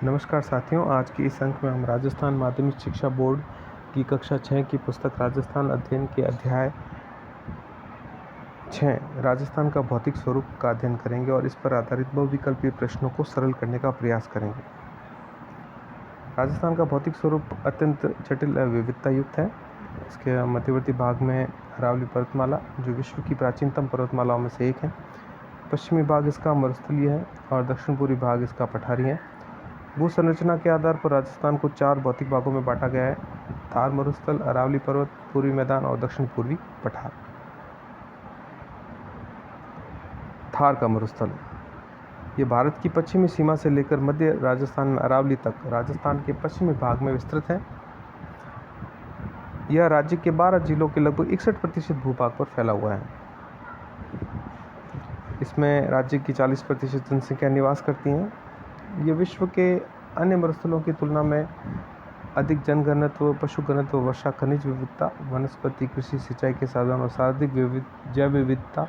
नमस्कार साथियों, आज के इस अंक में हम राजस्थान माध्यमिक शिक्षा बोर्ड की कक्षा 6 की पुस्तक राजस्थान अध्ययन के अध्याय 6 राजस्थान का भौतिक स्वरूप का अध्ययन करेंगे और इस पर आधारित बहुविकल्पीय प्रश्नों को सरल करने का प्रयास करेंगे। राजस्थान का भौतिक स्वरूप अत्यंत जटिल और विविधता युक्त है। इसके मध्यवर्ती भाग में अरावली पर्वतमाला, जो विश्व की प्राचीनतम पर्वतमालाओं में से एक है। पश्चिमी भाग इसका मरुस्थलीय है और दक्षिण पूर्वी भाग इसका पठारी है। भू संरचना के आधार पर राजस्थान को 4 भौतिक भागों में बांटा गया है: थार मरुस्थल, अरावली पर्वत, पूर्वी मैदान और दक्षिण पूर्वी पठार। थार का मरुस्थल ये भारत की पश्चिमी सीमा से लेकर मध्य राजस्थान में अरावली तक राजस्थान के पश्चिमी भाग में विस्तृत है। यह राज्य के 12 जिलों के लगभग 61% भूभाग पर फैला हुआ है। इसमें राज्य की 40% जनसंख्या निवास करती है। ये विश्व के अन्य मरुस्थलों की तुलना में अधिक जनघनत्व, पशु घनत्व, वर्षा, खनिज विविधता, वनस्पति, कृषि, सिंचाई के साधन और सर्वाधिक जैव विविधता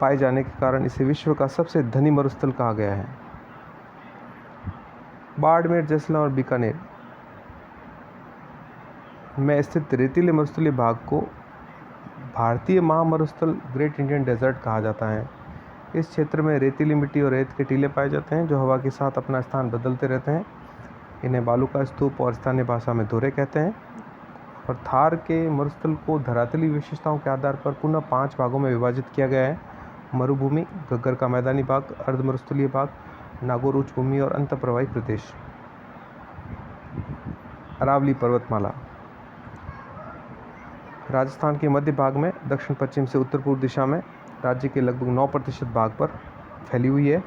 पाए जाने के कारण इसे विश्व का सबसे धनी मरुस्थल कहा गया है। बाड़मेर, जैसलमेर और बीकानेर में स्थित रेतीले मरुस्थलीय भाग को भारतीय महामरुस्थल ग्रेट इंडियन डेजर्ट कहा जाता है। इस क्षेत्र में रेतीली मिट्टी और रेत के टीले पाए जाते हैं, जो हवा के साथ अपना स्थान बदलते रहते हैं। इन्हें बालू का स्तूप और स्थानीय भाषा में धोरे कहते हैं। और थार के मरुस्थल को धरातली विशेषताओं के आधार पर पुनः 5 भागों में विभाजित किया गया है: मरुभूमि, घग्गर का मैदानी भाग, अर्धमरुस्थलीय भाग, नागौर उच्च भूमि और अंतःप्रवाही प्रदेश। अरावली पर्वतमाला राजस्थान के मध्य भाग में दक्षिण पश्चिम से उत्तर पूर्व दिशा में राज्य के लगभग 9% भाग पर फैली हुई है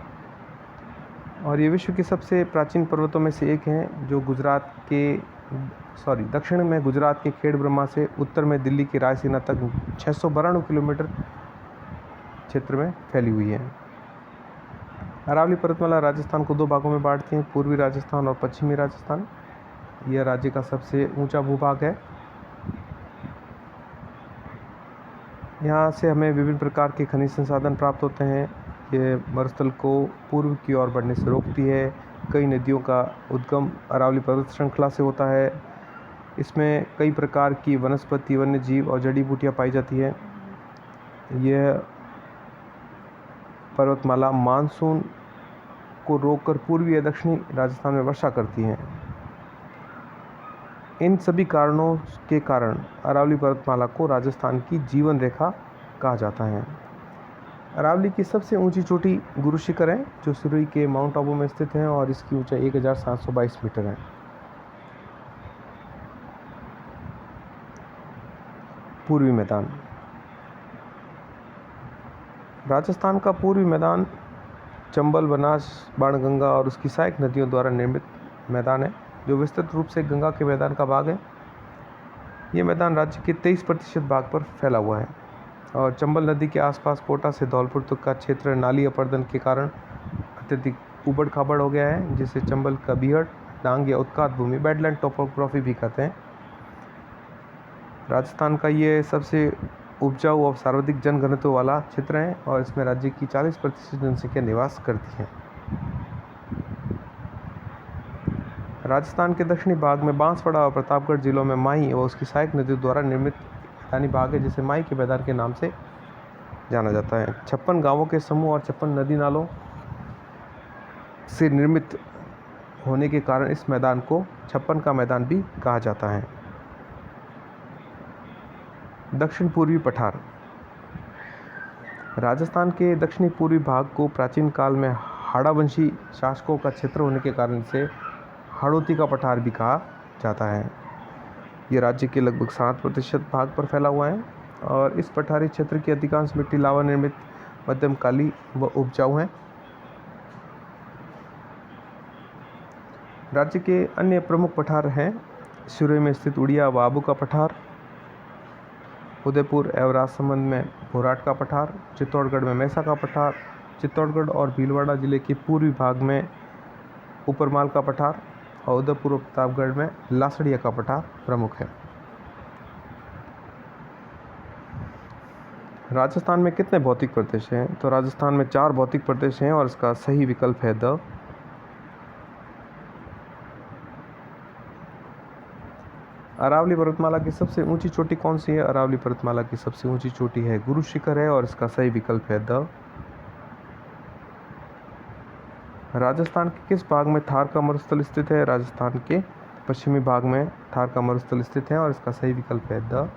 और ये विश्व के सबसे प्राचीन पर्वतों में से एक है, जो दक्षिण में गुजरात के खेड़ ब्रह्मा से उत्तर में दिल्ली की रायसीना तक 692 किलोमीटर क्षेत्र में फैली हुई है। अरावली पर्वतमाला राजस्थान को 2 भागों में बांटती है: पूर्वी राजस्थान और पश्चिमी राजस्थान। यह राज्य का सबसे ऊंचा भूभाग है। यहाँ से हमें विभिन्न प्रकार के खनिज संसाधन प्राप्त होते हैं। ये मरुस्थल को पूर्व की ओर बढ़ने से रोकती है। कई नदियों का उद्गम अरावली पर्वत श्रृंखला से होता है। इसमें कई प्रकार की वनस्पति, वन्य जीव और जड़ी बूटियाँ पाई जाती है। यह पर्वतमाला मानसून को रोककर पूर्वी या दक्षिणी राजस्थान में वर्षा करती है। इन सभी कारणों के कारण अरावली पर्वतमाला को राजस्थान की जीवन रेखा कहा जाता है। अरावली की सबसे ऊंची चोटी गुरु शिखर है, जो सिरोही के माउंट आबू में स्थित है और इसकी ऊंचाई 1722 मीटर है। पूर्वी मैदान राजस्थान का पूर्वी मैदान चंबल, बनास, बाणगंगा और उसकी सहायक नदियों द्वारा निर्मित मैदान है, जो विस्तृत रूप से गंगा के मैदान का भाग है। ये मैदान राज्य के 23% भाग पर फैला हुआ है और चंबल नदी के आसपास कोटा से धौलपुर तक का क्षेत्र नाली अपर्दन के कारण अत्यधिक उबड़ खाबड़ हो गया है, जिसे चंबल का बीहड़, डांग या उत्कात भूमि, बेडलैंड टोपोग्राफी भी कहते हैं। राजस्थान का ये सबसे उपजाऊ और सर्वाधिक जनघनत्व वाला क्षेत्र है और इसमें राज्य की 40% जनसंख्या निवास करती है। राजस्थान के दक्षिणी भाग में बांसवाड़ा और प्रतापगढ़ जिलों में माही व उसकी सहायक नदियों द्वारा निर्मित मैदानी भाग है, जिसे माही के मैदान के नाम से जाना जाता है। 56 गांवों के समूह और 56 नदी नालों से निर्मित होने के कारण इस मैदान को 56 का मैदान भी कहा जाता है। दक्षिण पूर्वी पठार राजस्थान के दक्षिणी पूर्वी भाग को प्राचीन काल में हाड़ावंशी शासकों का क्षेत्र होने के कारण से हाड़ौती का पठार भी कहा जाता है। ये राज्य के लगभग 7% भाग पर फैला हुआ है और इस पठारी क्षेत्र की अधिकांश मिट्टी लावा निर्मित, मध्यम काली व उपजाऊ है। राज्य के अन्य प्रमुख पठार हैं: सिरोही में स्थित उड़िया व आबू का पठार, उदयपुर एवं राजसमंद में भोराट का पठार, चित्तौड़गढ़ में मैसा का पठार, चित्तौड़गढ़ और भीलवाड़ा जिले के पूर्वी भाग में ऊपरमाल का पठार और उदयपुर और प्रतापगढ़ में लासड़िया का पठार प्रमुख है। राजस्थान में कितने भौतिक प्रदेश हैं? तो राजस्थान में 4 भौतिक प्रदेश हैं और इसका सही विकल्प है द। अरावली पर्वतमाला की सबसे ऊंची चोटी कौन सी है? अरावली पर्वतमाला की सबसे ऊंची चोटी है गुरु शिखर है और इसका सही विकल्प है द। राजस्थान के किस भाग में थार का मरुस्थल स्थित है? राजस्थान के पश्चिमी भाग में थार का मरुस्थल स्थित है और इसका सही विकल्प है द।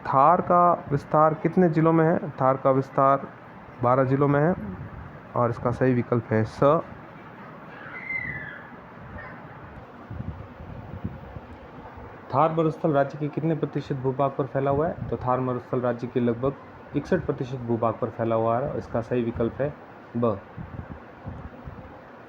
थार का विस्तार कितने जिलों में है? थार का विस्तार 12 जिलों में है और इसका सही विकल्प है स। थार मरुस्थल राज्य के कितने प्रतिशत भूभाग पर फैला हुआ है? तो थार मरुस्थल राज्य के लगभग 61% भूभाग पर फैला हुआ है और इसका सही विकल्प है ब।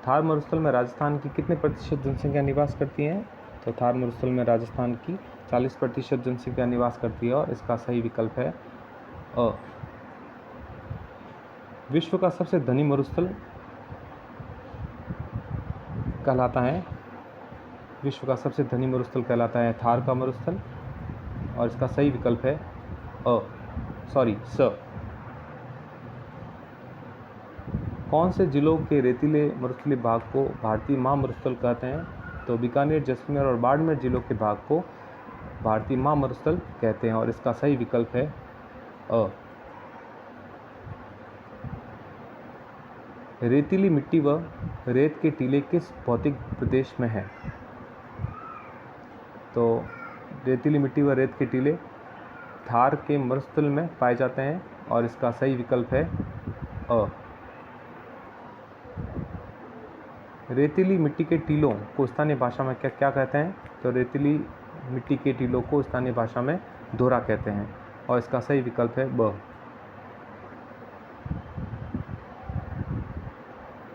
थार मरुस्थल में राजस्थान की कितने प्रतिशत जनसंख्या निवास करती है? तो थार मरुस्थल में राजस्थान की 40% जनसंख्या निवास करती है और इसका सही विकल्प है अ। विश्व का सबसे धनी मरुस्थल कहलाता है, विश्व का सबसे धनी मरुस्थल कहलाता है थार का मरुस्थल और इसका सही विकल्प है स। कौन से जिलों के रेतीले मरुस्थलीय भाग को भारतीय महामरुस्थल कहते हैं? तो बीकानेर, जैसलमेर और बाड़मेर जिलों के भाग को भारतीय महामरुस्थल कहते हैं और इसका सही विकल्प है अ। रेतीली मिट्टी व रेत के टीले किस भौतिक प्रदेश में है? तो रेतीली मिट्टी व रेत के टीले थार के मरुस्थल में पाए जाते हैं और इसका सही विकल्प है अ। रेतीली मिट्टी के टीलों को स्थानीय भाषा में क्या कहते हैं? तो रेतीली मिट्टी के टीलों को स्थानीय भाषा में धोरा कहते हैं और इसका सही विकल्प है ब।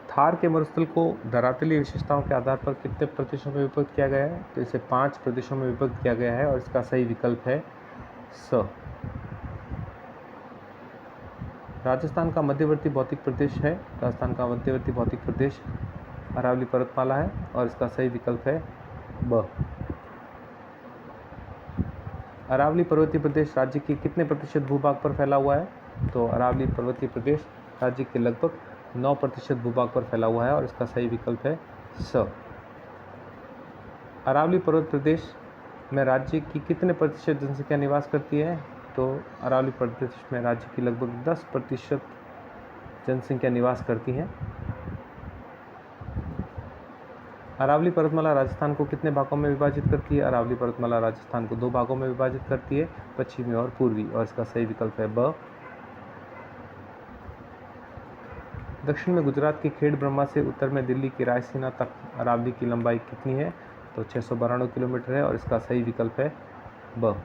थार के मरुस्थल को धरातलीय विशेषताओं के आधार पर कितने प्रदेशों में विभक्त किया गया है? तो इसे 5 प्रदेशों में विभक्त किया गया है और इसका सही विकल्प है स। राजस्थान का मध्यवर्ती भौतिक प्रदेश है, राजस्थान का मध्यवर्ती भौतिक प्रदेश अरावली पर्वतमाला है और इसका सही विकल्प है ब। अरावली पर्वतीय प्रदेश राज्य के कितने प्रतिशत भूभाग पर फैला हुआ है? तो अरावली पर्वतीय प्रदेश राज्य के लगभग 9% भूभाग पर फैला हुआ है और इसका सही विकल्प है स। अरावली पर्वत प्रदेश में राज्य की कितने प्रतिशत जनसंख्या निवास करती है? तो अरावली प्रदेश में राज्य की लगभग 10% जनसंख्या निवास करती है। अरावली पर्वतमाला राजस्थान को कितने भागों में विभाजित करती है? अरावली पर्वतमाला राजस्थान को 2 भागों में विभाजित करती है, पश्चिमी और पूर्वी, और इसका सही विकल्प है ब। दक्षिण में गुजरात के खेड़ ब्रह्मा से उत्तर में दिल्ली की रायसीना तक अरावली की लंबाई कितनी है? तो 692 किलोमीटर है और इसका सही विकल्प है ब।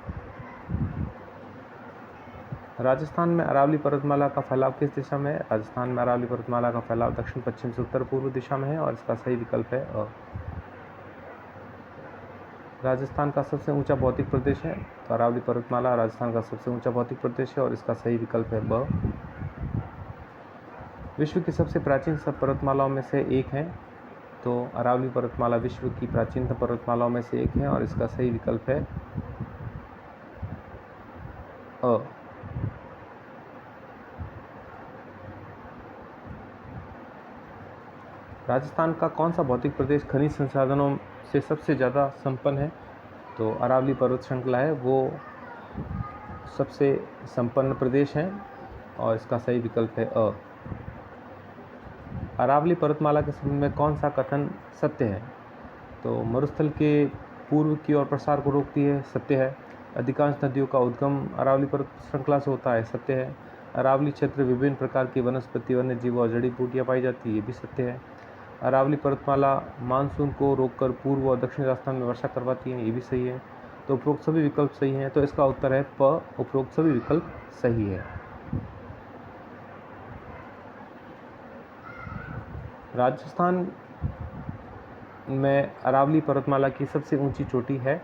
राजस्थान में अरावली पर्वतमाला का फैलाव किस दिशा में है? राजस्थान में अरावली पर्वतमाला का फैलाव दक्षिण पश्चिम से उत्तर पूर्व दिशा में है और इसका सही विकल्प है अ। राजस्थान का सबसे ऊंचा भौतिक प्रदेश है, तो अरावली पर्वतमाला राजस्थान का सबसे ऊंचा भौतिक प्रदेश है और इसका सही विकल्प है ब। विश्व की सबसे प्राचीन सब पर्वतमालाओं में से एक है, तो अरावली पर्वतमाला विश्व की प्राचीनतम पर्वतमालाओं में से एक है और इसका सही विकल्प है अ। राजस्थान का कौन सा भौतिक प्रदेश खनिज संसाधनों से सबसे ज़्यादा संपन्न है? तो अरावली पर्वत श्रृंखला है वो सबसे संपन्न प्रदेश है और इसका सही विकल्प है अ। अरावली पर्वतमाला के संबंध में कौन सा कथन सत्य है? तो मरुस्थल के पूर्व की ओर प्रसार को रोकती है, सत्य है। अधिकांश नदियों का उद्गम अरावली पर्वत श्रृंखला से होता है, सत्य है। अरावली क्षेत्र विभिन्न प्रकार की वनस्पति, वन्य जीव और जड़ी बूटियाँ पाई जाती है, ये भी सत्य है। अरावली पर्वतमाला मानसून को रोककर पूर्व और दक्षिण राजस्थान में वर्षा करवाती है, ये भी सही है। तो उपरोक्त सभी विकल्प सही हैं, तो इसका उत्तर है प, उपरोक्त सभी विकल्प सही है। राजस्थान में अरावली पर्वतमाला की सबसे ऊंची चोटी है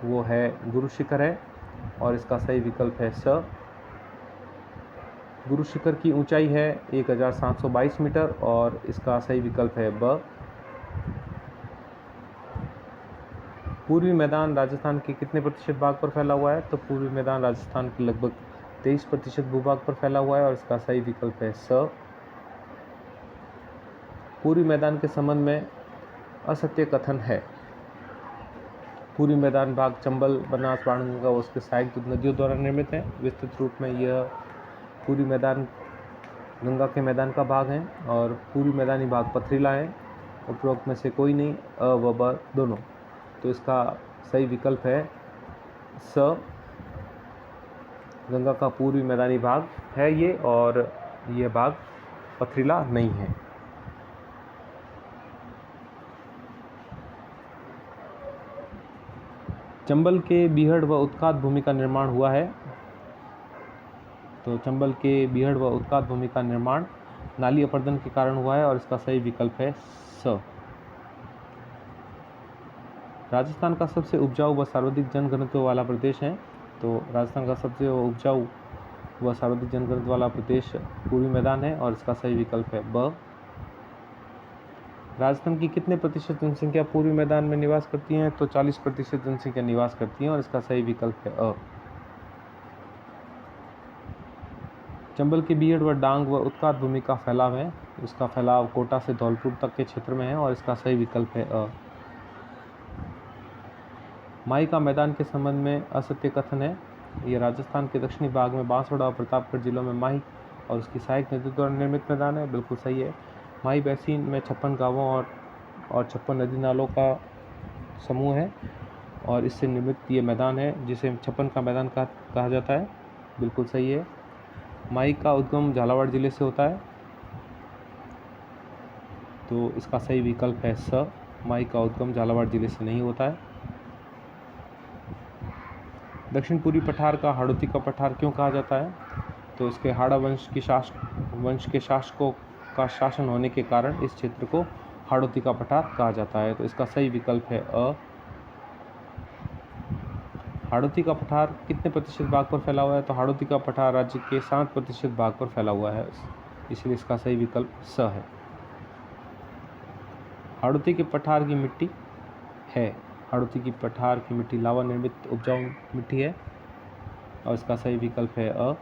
वो है गुरु शिखर है और इसका सही विकल्प है स। गुरु शिखर की ऊंचाई है 1722 मीटर और इसका सही विकल्प है ब। पूर्वी मैदान राजस्थान के कितने प्रतिशत भाग पर फैला हुआ है? तो पूर्वी मैदान राजस्थान के लगभग 23% भूभाग पर फैला हुआ है और इसका सही विकल्प है स। पूर्वी मैदान के संबंध में असत्य कथन है। पूर्वी मैदान भाग चंबल, बनास, बाणगंगा व उसके सहायक नदियों द्वारा निर्मित है। विस्तृत रूप में यह पूर्वी मैदान गंगा के मैदान का भाग है और पूर्वी मैदानी भाग पथरीला है। उपरोक्त में से कोई नहीं, अ व ब दोनों। तो इसका सही विकल्प है स, गंगा का पूर्वी मैदानी भाग है ये, और यह भाग पथरीला नहीं है। चंबल के बीहड़ व उत्कात भूमि का निर्माण हुआ है। तो चंबल के बीहड़ व उत्कात भूमि का निर्माण नाली अपर्दन के कारण हुआ है और इसका सही विकल्प है स। राजस्थान का सबसे उपजाऊ व सर्वाधिक जनघनत्व वाला प्रदेश है। तो राजस्थान का सबसे उपजाऊ व सर्वाधिक जनघनत्व वाला प्रदेश पूर्वी मैदान है और इसका सही विकल्प है ब। राजस्थान की कितने प्रतिशत जनसंख्या पूर्वी मैदान में निवास करती है? तो 40% जनसंख्या निवास करती है और इसका सही विकल्प है अ। चंबल के बीहड़ व डांग व उत्कात भूमि का फैलाव है। इसका फैलाव कोटा से धौलपुर तक के क्षेत्र में है और इसका सही विकल्प है अ। माई का मैदान के संबंध में असत्य कथन है। ये राजस्थान के दक्षिणी भाग में बांसवाड़ा और प्रतापगढ़ जिलों में माही और उसकी सहायक नदियों द्वारा निर्मित मैदान है। बिल्कुल सही है। माही बैसिन में 56 गांवों और 56 नदी नालों का समूह है और इससे निर्मित ये मैदान है जिसे 56 का मैदान कहा जाता है। बिल्कुल सही है। माही का उद्गम झालावाड़ जिले से होता है, तो इसका सही विकल्प है स। माही का उद्गम झालावाड़ जिले से नहीं होता है। दक्षिण पूर्वी पठार का हाड़ौती का पठार क्यों कहा जाता है? तो इसके हाड़ा वंश के शासकों का शासन होने के कारण इस क्षेत्र को हाड़ौती का पठार कहा जाता है। तो इसका सही विकल्प है अ। हाड़ौती का पठार कितने प्रतिशत भाग पर फैला हुआ है? तो हाड़ौती का पठार राज्य के 7% भाग पर फैला हुआ है, इसलिए इसका सही विकल्प स है। हाड़ौती के पठार की मिट्टी है। हाड़ौती की पठार की मिट्टी लावा निर्मित उपजाऊ मिट्टी है और इसका सही विकल्प है अ।